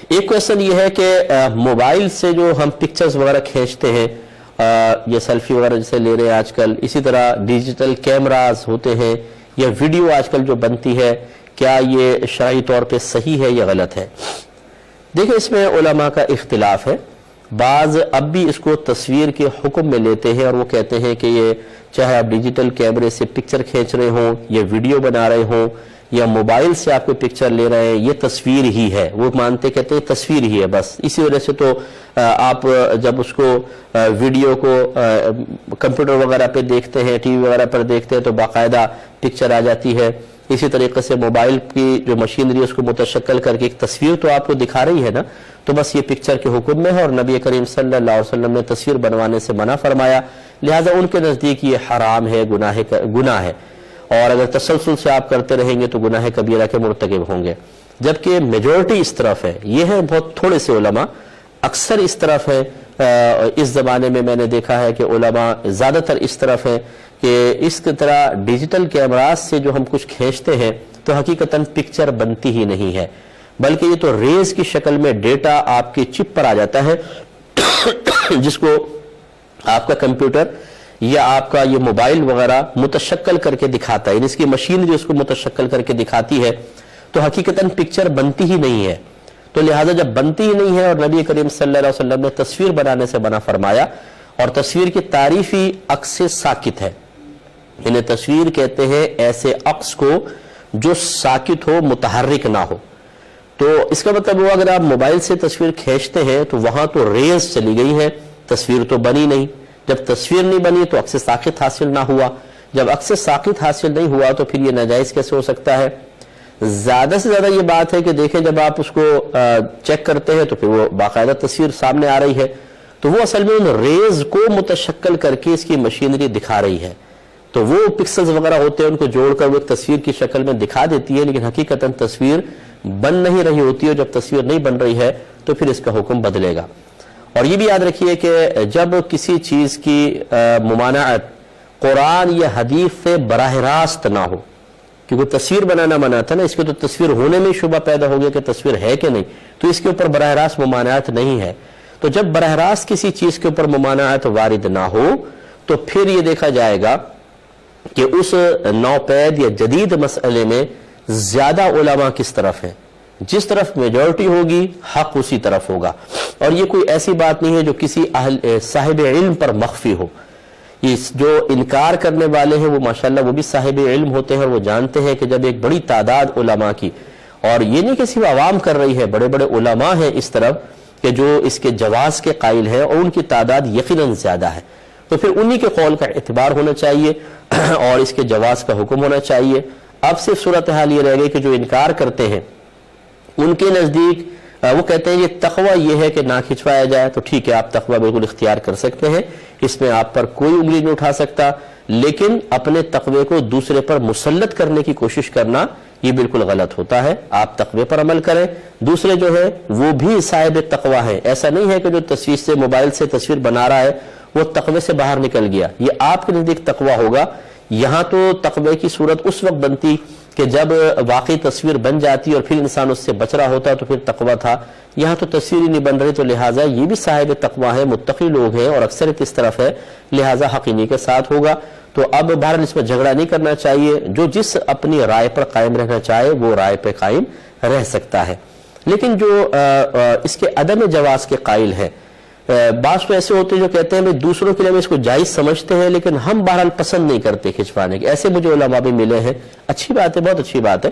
ایک کویشچن یہ ہے کہ موبائل سے جو ہم پکچرز وغیرہ کھینچتے ہیں، یہ سیلفی وغیرہ جسے لے رہے ہیں آج کل، اسی طرح ڈیجیٹل کیمراز ہوتے ہیں یا ویڈیو آج کل جو بنتی ہے، کیا یہ شرعی طور پہ صحیح ہے یا غلط ہے؟ دیکھیں، اس میں علماء کا اختلاف ہے۔ بعض اب بھی اس کو تصویر کے حکم میں لیتے ہیں اور وہ کہتے ہیں کہ یہ چاہے آپ ڈیجیٹل کیمرے سے پکچر کھینچ رہے ہوں یا ویڈیو بنا رہے ہوں یا موبائل سے آپ کو پکچر لے رہے ہیں، یہ تصویر ہی ہے۔ وہ مانتے کہتے ہیں تصویر ہی ہے بس۔ اسی وجہ سے تو آپ جب اس کو ویڈیو کو کمپیوٹر وغیرہ پہ دیکھتے ہیں، ٹی وی وغیرہ پر دیکھتے ہیں تو باقاعدہ پکچر آ جاتی ہے۔ اسی طریقے سے موبائل کی جو مشینری ہے اس کو متشکل کر کے ایک تصویر تو آپ کو دکھا رہی ہے نا، تو بس یہ پکچر کے حکم میں ہے اور نبی کریم صلی اللہ علیہ وسلم نے تصویر بنوانے سے منع فرمایا، لہذا ان کے نزدیک یہ حرام ہے، گناہ ہے، اور اگر تسلسل سے آپ کرتے رہیں گے تو گناہ کبیرہ کے مرتکب ہوں گے۔ جبکہ میجورٹی اس طرف ہے، یہ ہے بہت تھوڑے سے علماء، اکثر اس طرف ہے۔ اس زمانے میں نے دیکھا ہے کہ علماء زیادہ تر اس طرف ہے کہ اس کی طرح ڈیجیٹل کیمراز سے جو ہم کچھ کھینچتے ہیں تو حقیقتاً پکچر بنتی ہی نہیں ہے، بلکہ یہ تو ریز کی شکل میں ڈیٹا آپ کی چپ پر آ جاتا ہے جس کو آپ کا کمپیوٹر یا آپ کا یہ موبائل وغیرہ متشکل کر کے دکھاتا ہے، اس کی مشین جو اس کو متشکل کر کے دکھاتی ہے، تو حقیقتاً پکچر بنتی ہی نہیں ہے۔ تو لہذا جب بنتی ہی نہیں ہے اور نبی کریم صلی اللہ علیہ وسلم نے تصویر بنانے سے منع فرمایا، اور تصویر کی تعریف ہی عکس ساکت ہے، انہیں تصویر کہتے ہیں ایسے عکس کو جو ساکت ہو، متحرک نہ ہو۔ تو اس کا مطلب وہ اگر آپ موبائل سے تصویر کھینچتے ہیں تو وہاں تو ریز چلی گئی ہے، تصویر تو بنی نہیں۔ جب تصویر نہیں بنی تو عکس ساکت حاصل نہ ہوا، جب عکس ساکت حاصل نہیں ہوا تو پھر یہ ناجائز کیسے ہو سکتا ہے؟ زیادہ سے زیادہ یہ بات ہے کہ دیکھیں جب آپ اس کو چیک کرتے ہیں تو پھر وہ باقاعدہ تصویر سامنے آ رہی ہے، تو وہ اصل میں ان ریز کو متشکل کر کے اس کی مشینری دکھا رہی ہے، تو وہ پکسلز وغیرہ ہوتے ہیں ان کو جوڑ کر وہ ایک تصویر کی شکل میں دکھا دیتی ہے، لیکن حقیقتاً تصویر بن نہیں رہی ہوتی ہے۔ جب تصویر نہیں بن رہی ہے تو پھر اس کا حکم بدلے گا۔ اور یہ بھی یاد رکھیے کہ جب کسی چیز کی ممانعت قرآن یا حدیث سے براہ راست نہ ہو، کیونکہ تصویر بنانا منع تھا نا، اس کے تو تصویر ہونے میں شبہ پیدا ہو گیا کہ تصویر ہے کہ نہیں، تو اس کے اوپر براہ راست ممانعت نہیں ہے۔ تو جب براہ راست کسی چیز کے اوپر ممانعت وارد نہ ہو تو پھر یہ دیکھا جائے گا کہ اس نوپید یا جدید مسئلے میں زیادہ علماء کس طرف ہیں، جس طرف میجورٹی ہوگی حق اسی طرف ہوگا، اور یہ کوئی ایسی بات نہیں ہے جو کسی صاحب علم پر مخفی ہو۔ جو انکار کرنے والے ہیں وہ ماشاءاللہ وہ بھی صاحب علم ہوتے ہیں اور وہ جانتے ہیں کہ جب ایک بڑی تعداد علماء کی، اور یہ نہیں کہ صرف عوام کر رہی ہے، بڑے بڑے علماء ہیں اس طرف کہ جو اس کے جواز کے قائل ہیں اور ان کی تعداد یقیناً زیادہ ہے، تو پھر انہی کے قول کا اعتبار ہونا چاہیے اور اس کے جواز کا حکم ہونا چاہیے۔ اب صرف صورتحال یہ رہ گئی کہ جو انکار کرتے ہیں ان کے نزدیک وہ کہتے ہیں یہ تقوی یہ ہے کہ نہ کھنچوایا جائے، تو ٹھیک ہے، آپ تقوی بالکل اختیار کر سکتے ہیں، اس میں آپ پر کوئی انگلی نہیں اٹھا سکتا، لیکن اپنے تقوی کو دوسرے پر مسلط کرنے کی کوشش کرنا یہ بالکل غلط ہوتا ہے۔ آپ تقوی پر عمل کریں، دوسرے جو ہے وہ بھی صاحب تقوی ہے۔ ایسا نہیں ہے کہ جو تصویر سے موبائل سے تصویر بنا رہا ہے وہ تقوی سے باہر نکل گیا، یہ آپ کے نزدیک تقوی ہوگا۔ یہاں تو تقوی کی صورت اس وقت بنتی کہ جب واقعی تصویر بن جاتی اور پھر انسان اس سے بچ رہا ہوتا تو پھر تقوی تھا، یہاں تو تصویر ہی نہیں بن رہی، تو لہٰذا یہ بھی صاحب تقوی ہے، متقی لوگ ہیں اور اکثریت اس طرف ہے، لہٰذا حق انہی کے ساتھ ہوگا۔ تو اب بہرحال اس میں جھگڑا نہیں کرنا چاہیے، جو جس اپنی رائے پر قائم رہنا چاہے وہ رائے پہ قائم رہ سکتا ہے، لیکن جو اس کے عدم جواز کے قائل ہے، بعض تو ایسے ہوتے ہیں جو کہتے ہیں دوسروں کے لیے اس کو جائز سمجھتے ہیں لیکن ہم بہرحال پسند نہیں کرتے کھنچوانے کے، ایسے مجھے علماء بھی ملے ہیں۔ اچھی بات ہے، بہت اچھی بات ہے۔